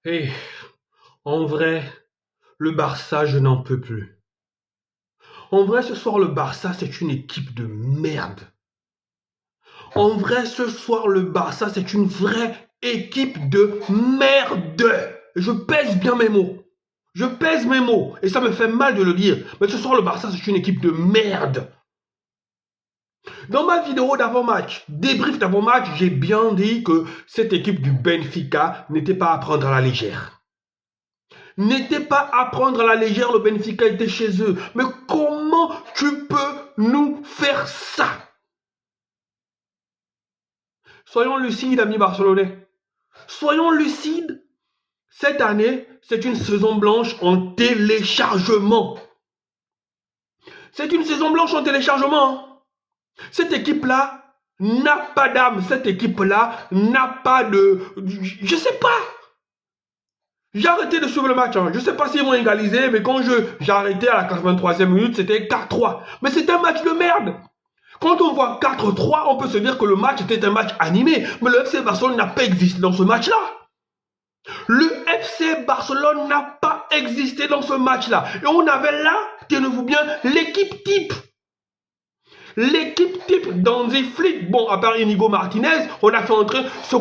Et en vrai, le Barça, je n'en peux plus. En vrai, ce soir, le Barça, c'est une équipe de merde. En vrai, ce soir, le Barça, c'est une vraie équipe de merde. Je pèse bien mes mots. Je pèse mes mots. Et ça me fait mal de le dire. Mais ce soir, le Barça, c'est une équipe de merde. Dans ma vidéo d'avant-match, débrief d'avant-match, j'ai bien dit que cette équipe du Benfica n'était pas à prendre à la légère. N'était pas à prendre à la légère, le Benfica était chez eux. Mais comment tu peux nous faire ça? Soyons lucides, amis barcelonais. Soyons lucides. Cette année, c'est une saison blanche en téléchargement. C'est une saison blanche en téléchargement. Cette équipe-là n'a pas d'âme. Cette équipe-là n'a pas de... Je sais pas. J'ai arrêté de suivre le match. Je ne sais pas s'ils vont égaliser, mais quand j'ai arrêté à la 83e minute, c'était 4-3. Mais c'était un match de merde. Quand on voit 4-3, on peut se dire que le match était un match animé. Mais le FC Barcelone n'a pas existé dans ce match-là. Le FC Barcelone n'a pas existé dans ce match-là. Et on avait là, tenez-vous bien, l'équipe type. L'équipe type d'Hansi Flick. Bon, à part Inigo Martinez, on a fait entrer ce...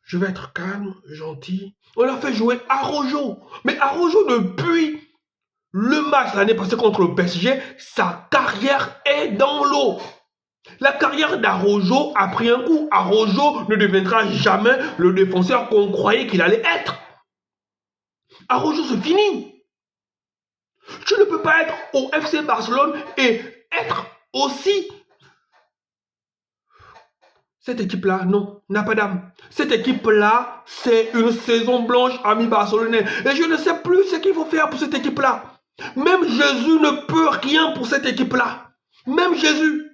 Je vais être calme, gentil. On a fait jouer Araujo. Mais Araujo, depuis le match l'année passée contre le PSG, sa carrière est dans l'eau. La carrière d'Araujo a pris un coup. Araujo ne deviendra jamais le défenseur qu'on croyait qu'il allait être. Araujo, c'est fini. Tu ne peux pas être au FC Barcelone et être aussi... Cette équipe-là, non, n'a pas d'âme. Cette équipe-là, c'est une saison blanche, amis barcelonais. Et je ne sais plus ce qu'il faut faire pour cette équipe-là. Même Jésus ne peut rien pour cette équipe-là. Même Jésus.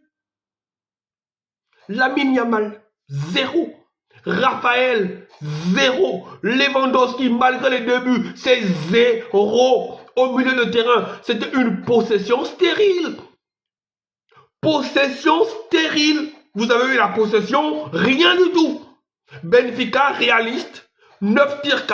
Lamine Yamal, 0. Raphaël, 0. Lewandowski, malgré les débuts, c'est 0. Au milieu de terrain, c'était une possession stérile. Possession stérile. Vous avez eu la possession, rien du tout. Benfica réaliste, 9 tirs,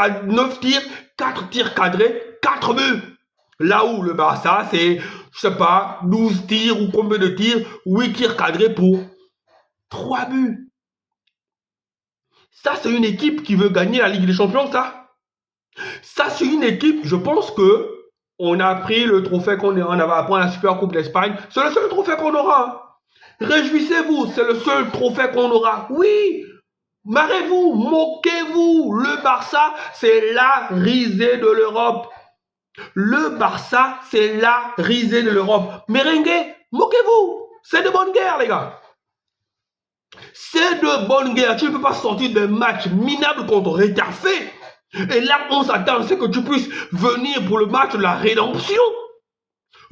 4 tirs cadrés, 4 buts. Là où le Barça, c'est, je sais pas, 12 tirs ou combien de tirs, 8 tirs cadrés pour 3 buts. Ça, c'est une équipe qui veut gagner la Ligue des Champions, ça. Ça, c'est une équipe, je pense que on a pris le trophée qu'on avait après la Super Coupe d'Espagne. C'est le seul trophée qu'on aura. Réjouissez-vous, c'est le seul trophée qu'on aura. Oui, marrez-vous, moquez-vous. Le Barça, c'est la risée de l'Europe. Le Barça, c'est la risée de l'Europe. Merengue, moquez-vous. C'est de bonne guerre, les gars. C'est de bonne guerre. Tu ne peux pas sortir d'un match minable contre Retafe. Et là, on s'attend à ce que tu puisses venir pour le match de la rédemption.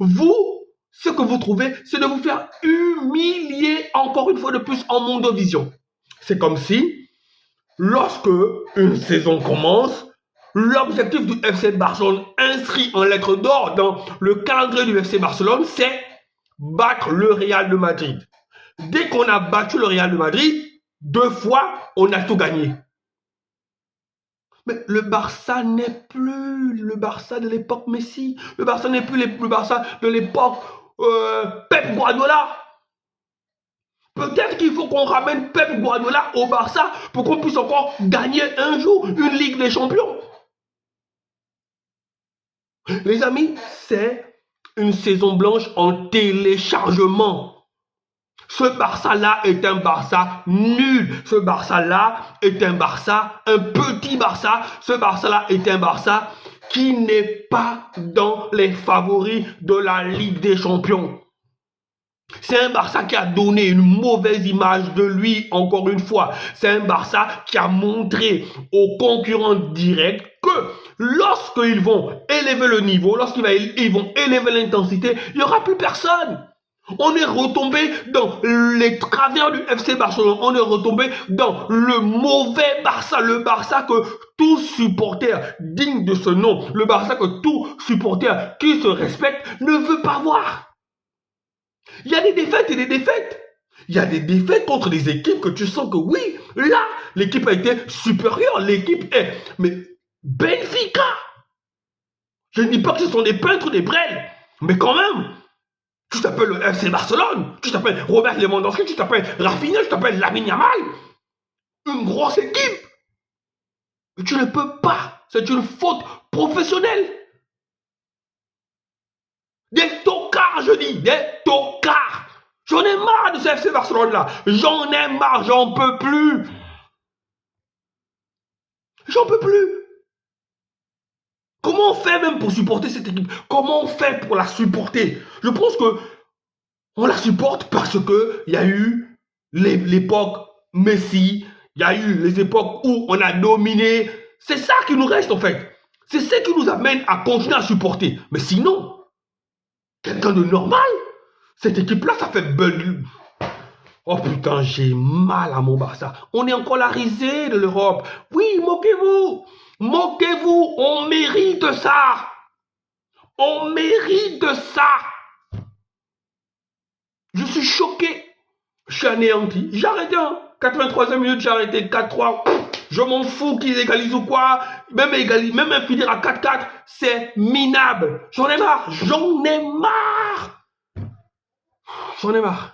Vous, ce que vous trouvez, c'est de vous faire humilier encore une fois de plus en Mondovision. C'est comme si, lorsque une saison commence, l'objectif du FC Barcelone inscrit en lettres d'or dans le calendrier du FC Barcelone, c'est battre le Real de Madrid. Dès qu'on a battu le Real de Madrid, 2 fois, on a tout gagné. Mais le Barça n'est plus le Barça de l'époque Messi. Le Barça n'est plus le Barça de l'époque Pep Guardiola. Peut-être qu'il faut qu'on ramène Pep Guardiola au Barça pour qu'on puisse encore gagner un jour une Ligue des Champions. Les amis, c'est une saison blanche en téléchargement. Ce Barça-là est un Barça nul. Ce Barça-là est un Barça, un petit Barça. Ce Barça-là est un Barça qui n'est pas dans les favoris de la Ligue des Champions. C'est un Barça qui a donné une mauvaise image de lui, encore une fois. C'est un Barça qui a montré aux concurrents directs que lorsqu'ils vont élever le niveau, lorsqu'ils vont élever l'intensité, il n'y aura plus personne. On est retombé dans les travers du FC Barcelone. On est retombé dans le mauvais Barça. Le Barça que tout supporter digne de ce nom, le Barça que tout supporter qui se respecte ne veut pas voir. Il y a des défaites et des défaites. Il y a des défaites contre des équipes que tu sens que oui, Là, l'équipe a été supérieure. L'équipe est... Mais Benfica. Je ne dis pas que ce sont des peintres ou des brels. Mais quand même, tu t'appelles le FC Barcelone, tu t'appelles Robert Lewandowski, tu t'appelles Rafinha, tu t'appelles Lamine Yamal. Une grosse équipe. Et tu ne peux pas. C'est une faute professionnelle. Des tocards, je dis, des tocards. J'en ai marre de ce FC Barcelone-là. J'en ai marre, j'en peux plus. J'en peux plus. Comment on fait même pour supporter cette équipe? Comment on fait pour la supporter? Je pense que on la supporte parce que il y a eu l'époque Messi, il y a eu les époques où on a dominé. C'est ça qui nous reste en fait. C'est ça qui nous amène à continuer à supporter. Mais sinon, quelqu'un de normal, cette équipe-là, ça fait bug. Oh putain, j'ai mal à mon Barça. On est encore la risée de l'Europe. Oui, moquez-vous. Moquez-vous. On mérite ça. On mérite ça. Je suis choqué. Je suis anéanti. J'ai arrêté. 83e minute, j'ai arrêté. 4-3. Je m'en fous qu'ils égalisent ou quoi. Même finir à 4-4, c'est minable. J'en ai marre. J'en ai marre. J'en ai marre.